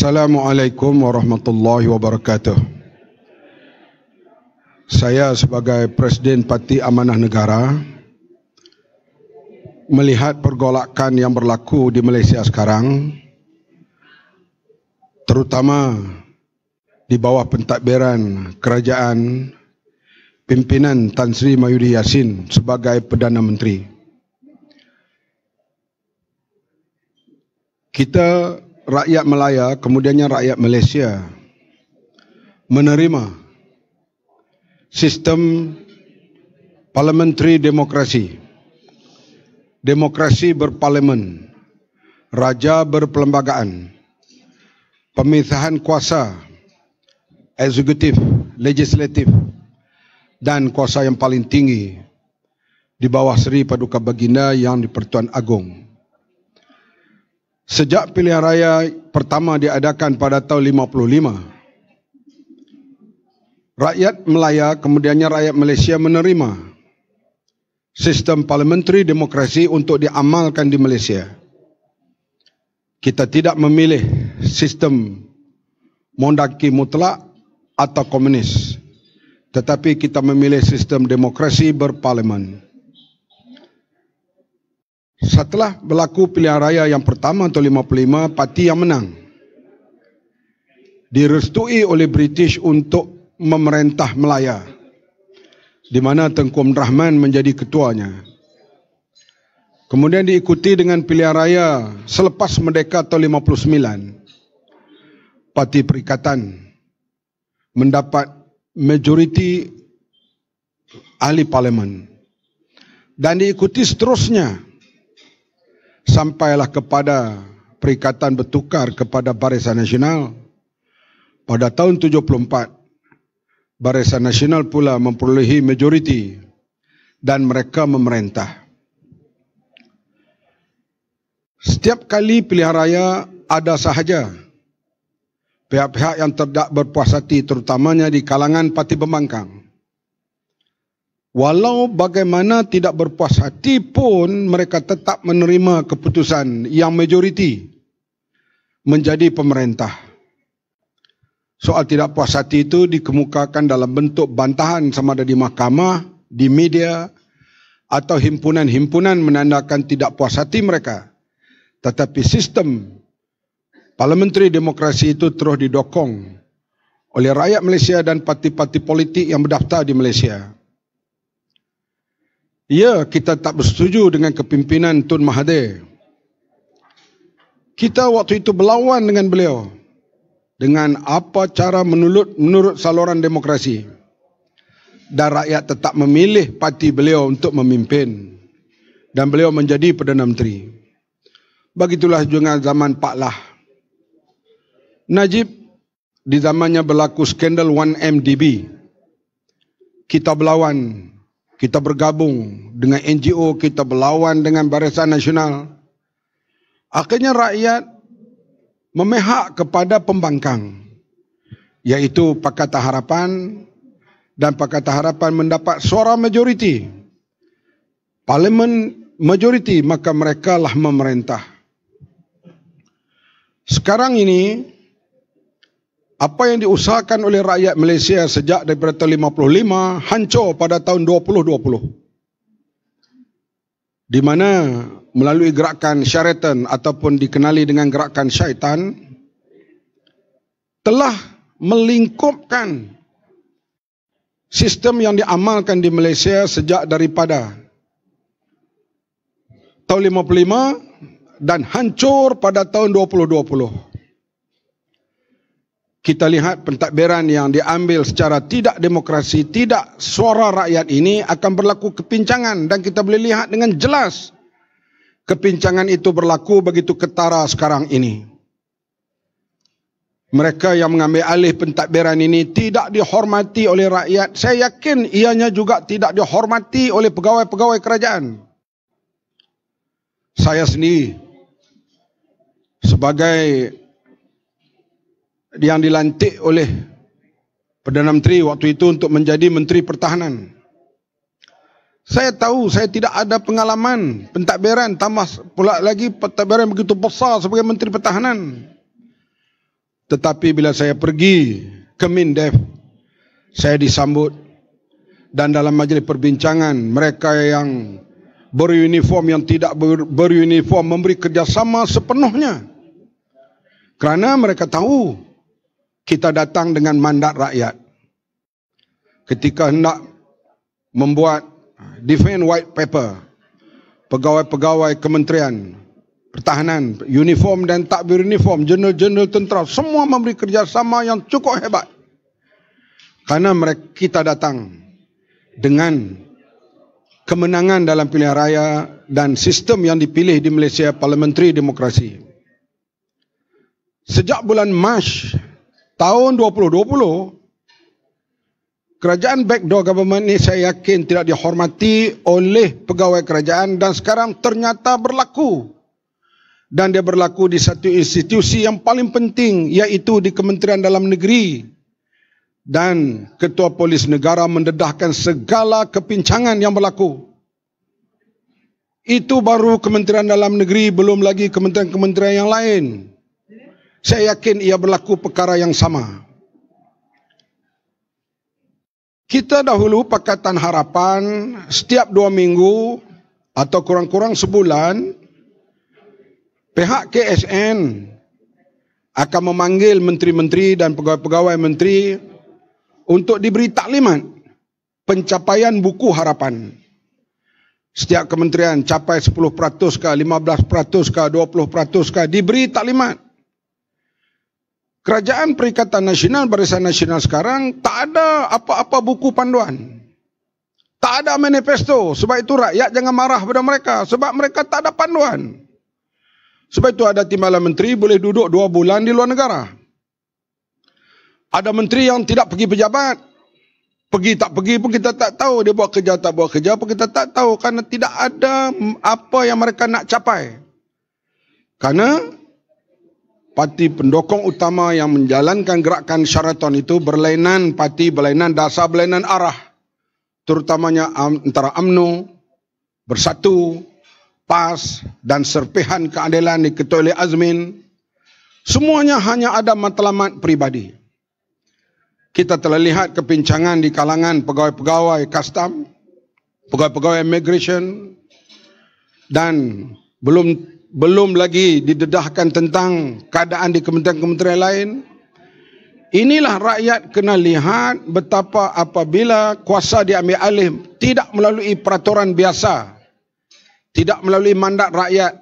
Assalamualaikum warahmatullahi wabarakatuh. Saya sebagai Presiden Parti Amanah Negara melihat pergolakan yang berlaku di Malaysia sekarang, terutama di bawah pentadbiran kerajaan pimpinan Tan Sri Mahyudin Yassin sebagai Perdana Menteri. Kita rakyat Melaya, kemudiannya rakyat Malaysia menerima sistem parliamentary demokrasi, demokrasi berparlimen, raja berperlembagaan, pemisahan kuasa eksekutif, legislatif dan kuasa yang paling tinggi di bawah Seri Paduka Baginda yang di-Pertuan Agong. Sejak pilihan raya pertama diadakan pada tahun 55, rakyat Melaya, kemudiannya rakyat Malaysia menerima sistem parliamentary demokrasi untuk diamalkan di Malaysia. Kita tidak memilih sistem monarki mutlak atau komunis, tetapi kita memilih sistem demokrasi berparlimen. Setelah berlaku pilihan raya yang pertama tahun 55, parti yang menang direstui oleh British untuk memerintah Melaya, di mana Tengku Abdul Rahman menjadi ketuanya. Kemudian diikuti dengan pilihan raya selepas merdeka tahun 59. Parti Perikatan mendapat majoriti ahli parlimen dan diikuti seterusnya sampailah kepada Perikatan bertukar kepada Barisan Nasional. Pada tahun 74, Barisan Nasional pula memperolehi majoriti dan mereka memerintah. Setiap kali pilihan raya ada sahaja pihak-pihak yang tidak berpuas hati, terutamanya di kalangan parti pembangkang. Walau bagaimana tidak berpuas hati pun mereka tetap menerima keputusan yang majoriti menjadi pemerintah. Soal tidak puas hati itu dikemukakan dalam bentuk bantahan sama ada di mahkamah, di media atau himpunan-himpunan menandakan tidak puas hati mereka. Tetapi sistem parliamentary demokrasi itu terus didokong oleh rakyat Malaysia dan parti-parti politik yang berdaftar di Malaysia. Ya, kita tak bersetuju dengan kepimpinan Tun Mahathir. Kita waktu itu berlawan dengan beliau dengan apa cara menurut saluran demokrasi. Dan rakyat tetap memilih parti beliau untuk memimpin. Dan beliau menjadi Perdana Menteri. Begitulah juga zaman Pak Lah. Najib, di zamannya berlaku skandal 1MDB. Kita berlawan. Kita bergabung dengan NGO, kita berlawan dengan Barisan Nasional. Akhirnya rakyat memihak kepada pembangkang, iaitu Pakatan Harapan, dan Pakatan Harapan mendapat suara majoriti, parlimen majoriti, maka mereka lah memerintah. Sekarang ini, apa yang diusahakan oleh rakyat Malaysia sejak daripada tahun 55 hancur pada tahun 2020. Di mana melalui gerakan Sheraton ataupun dikenali dengan gerakan syaitan telah melingkupkan sistem yang diamalkan di Malaysia sejak daripada tahun 55 dan hancur pada tahun 2020. Kita lihat pentadbiran yang diambil secara tidak demokrasi, tidak suara rakyat ini akan berlaku kepincangan. Dan kita boleh lihat dengan jelas kepincangan itu berlaku begitu ketara sekarang ini. Mereka yang mengambil alih pentadbiran ini tidak dihormati oleh rakyat. Saya yakin ianya juga tidak dihormati oleh pegawai-pegawai kerajaan. Saya sendiri sebagai yang dilantik oleh Perdana Menteri waktu itu untuk menjadi Menteri Pertahanan. Saya tahu saya tidak ada pengalaman pentadbiran, tambah pula lagi pentadbiran begitu besar sebagai Menteri Pertahanan. Tetapi bila saya pergi ke Mindef, saya disambut, dan dalam majlis perbincangan mereka yang beruniform yang tidak beruniform memberi kerjasama sepenuhnya. Kerana mereka tahu kita datang dengan mandat rakyat. Ketika hendak membuat defense white paper, pegawai-pegawai kementerian pertahanan, uniform dan tak beruniform, jeneral-jeneral tentera, semua memberi kerjasama yang cukup hebat. Kerana kita datang dengan kemenangan dalam pilihan raya dan sistem yang dipilih di Malaysia, parliamentary demokrasi. Sejak bulan Mac tahun 2020, kerajaan backdoor government ini saya yakin tidak dihormati oleh pegawai kerajaan dan sekarang ternyata berlaku. Dan dia berlaku di satu institusi yang paling penting, iaitu di Kementerian Dalam Negeri. Dan Ketua Polis Negara mendedahkan segala kepincangan yang berlaku. Itu baru Kementerian Dalam Negeri, belum lagi kementerian-kementerian yang lain. Saya yakin ia berlaku perkara yang sama. Kita dahulu Pakatan Harapan setiap 2 minggu atau kurang-kurang sebulan, pihak KSN akan memanggil menteri-menteri dan pegawai-pegawai menteri untuk diberi taklimat pencapaian buku harapan. Setiap kementerian capai 10% ke, 15% ke, 20% ke, diberi taklimat. Kerajaan Perikatan Nasional, Barisan Nasional sekarang tak ada apa-apa buku panduan. Tak ada manifesto. Sebab itu rakyat jangan marah pada mereka. Sebab mereka tak ada panduan. Sebab itu ada timbalan menteri boleh duduk 2 bulan di luar negara. Ada menteri yang tidak pergi pejabat. Pergi tak pergi pun kita tak tahu. Dia buat kerja tak buat kerja pun kita tak tahu. Kerana tidak ada apa yang mereka nak capai. Kerana parti pendukung utama yang menjalankan gerakan Sheraton itu berlainan parti, berlainan dasar, berlainan arah. Terutamanya antara UMNO, Bersatu, PAS dan Serpihan Keadilan diketuai oleh Azmin. Semuanya hanya ada matlamat peribadi. Kita telah lihat kepincangan di kalangan pegawai-pegawai custom, pegawai-pegawai immigration, dan belum lagi didedahkan tentang keadaan di kementerian-kementerian lain. Inilah rakyat kena lihat betapa apabila kuasa diambil alih tidak melalui peraturan biasa, tidak melalui mandat rakyat,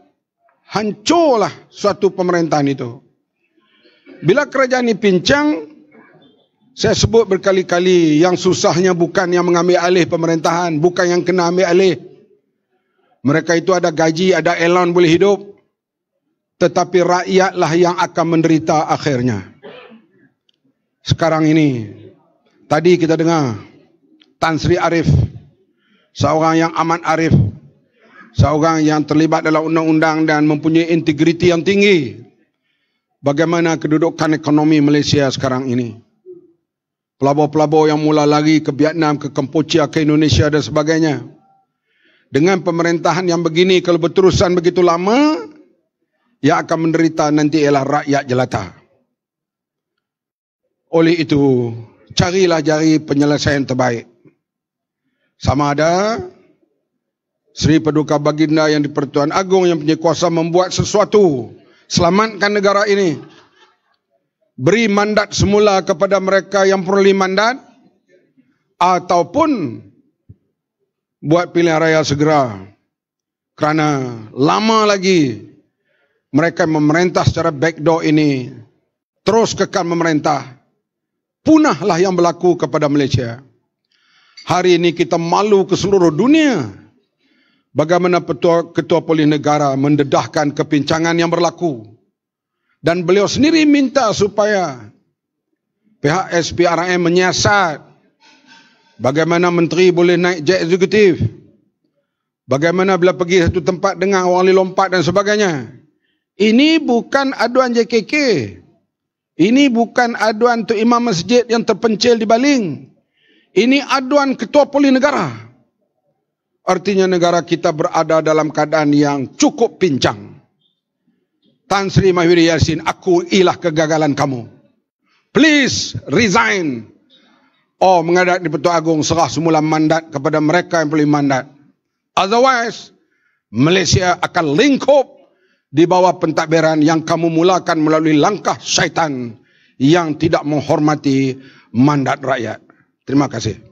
hancurlah suatu pemerintahan itu. Bila kerajaan ini pincang, saya sebut berkali-kali, yang susahnya bukan yang mengambil alih pemerintahan, bukan yang kena ambil alih. Mereka itu ada gaji, ada elon boleh hidup. Tetapi rakyatlah yang akan menderita akhirnya. Sekarang ini, tadi kita dengar Tan Sri Arif, seorang yang amat arif, seorang yang terlibat dalam undang-undang dan mempunyai integriti yang tinggi. Bagaimana kedudukan ekonomi Malaysia sekarang ini. Pelabur-pelabur yang mula lari ke Vietnam, ke Kampuchea, ke Indonesia dan sebagainya. Dengan pemerintahan yang begini, kalau berterusan begitu lama, yang akan menderita nanti ialah rakyat jelata. Oleh itu, carilah jari penyelesaian terbaik. Sama ada Sri Paduka Baginda yang di-Pertuan Agong yang punya kuasa membuat sesuatu, selamatkan negara ini. Beri mandat semula kepada mereka yang perlu mandat, ataupun buat pilihan raya segera. Kerana lama lagi mereka memerintah secara backdoor ini terus kekal memerintah. Punahlah yang berlaku kepada Malaysia. Hari ini kita malu ke seluruh dunia. Bagaimana Ketua Polis Negara mendedahkan kepincangan yang berlaku. Dan beliau sendiri minta supaya pihak SPRM menyiasat bagaimana menteri boleh naik jet eksekutif. Bagaimana bila pergi satu tempat dengan orang lompat dan sebagainya. Ini bukan aduan JKK. Ini bukan aduan Tok Imam Masjid yang terpencil di baling. Ini aduan Ketua Polis Negara. Artinya negara kita berada dalam keadaan yang cukup pincang. Tan Sri Mahwiri Yassin, akui lah kegagalan kamu. please resign. Menghadap di Pertuan Agong, serah semula mandat kepada mereka yang boleh mandat. Otherwise, Malaysia akan lingkup di bawah pentadbiran yang kamu mulakan melalui langkah syaitan yang tidak menghormati mandat rakyat. Terima kasih.